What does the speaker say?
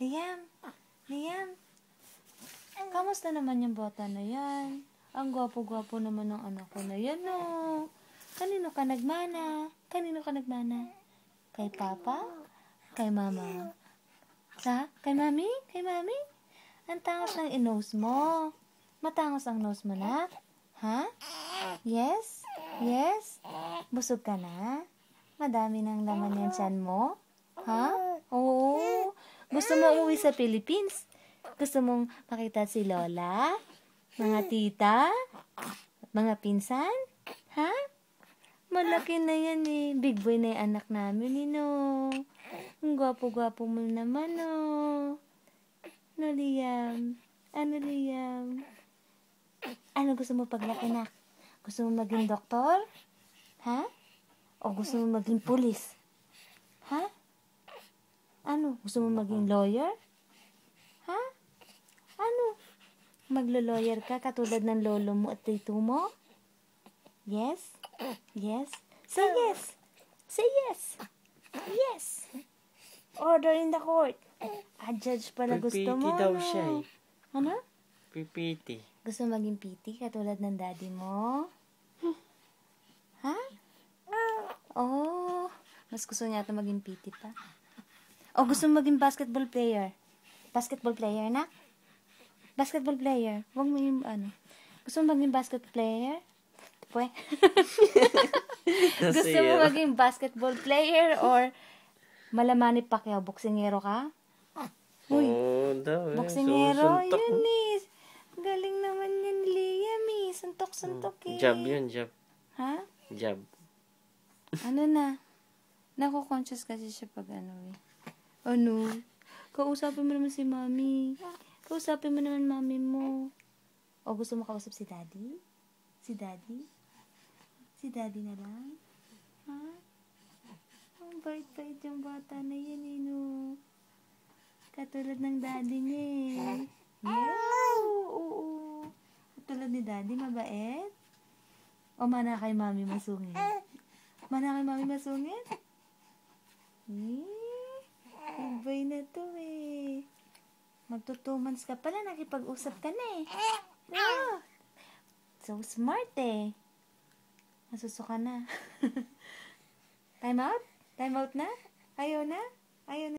Liam, Liam, kamusta naman yung bata na yan? Ang gwapo-gwapo naman ng anak ko na yan, no? Kanino ka nagmana? Kanino ka nagmana? Kay Papa? Kay Mama? Kay Mami? Kay Mami? Ang tangos ng nose mo. Matangos ang nose mo, na? Ha? Yes? Yes? Busog ka na? Madami ng laman yung tiyan mo? Ha? Oo. Gusto mo umuwi sa Philippines? Gusto mong makita si Lola? Mga tita? Mga pinsan? Ha? Malaki na yan eh. Big boy na yung anak namin, no? Ang gwapo-gwapo mo naman, no? No, Liam? Ano, Liam? Ano gusto mo paglaki, na? Gusto mo maging doktor? Ha? O gusto mo maging pulis? Ha? Ano? Gusto mo maging lawyer? Ha? Ano? Maglo-lawyer ka katulad ng lolo mo at tito mo? Yes? Yes? Say yes! Say yes! Yes! Order in the court. Judge pala gusto mo, daw no? siya eh. Ano? Pipiti. Gusto maging PT katulad ng daddy mo? Ha? Oh, mas gusto niya ata maging PT pa. O gusto mo maging basketball player? Basketball player, na? Basketball player. Huwag mo yung ano. Gusto mo maging basketball player? Pwe. Gusto mo maging basketball player or Malamani Pacquiao, boksingero ka? Uy, daw eh. boksingero, yun eh. Galing naman yun, Liam eh. Suntok-suntok eh. Jab yun, jab. Ha? Jab. Ano na? Nako-conscious kasi siya pag ano eh. Ano? Kausapin mo naman si mami. Kausapin mo naman mami mo. O gusto mo kausap si daddy? Si daddy? Si daddy na lang? Ha? Ang bait-bait yung bata na yan eh, no? Katulad ng daddy niya eh. Yeah, oo. Katulad ni daddy, mabait? O mana kay mami masungit? Mana kay mami masungit? Ibay na to eh. Magto 2 months ka pala, nakipag-usap ka na eh. Oh, so smart eh. Nasusuka na. Time out? Time out na? Ayaw na? Ayaw na?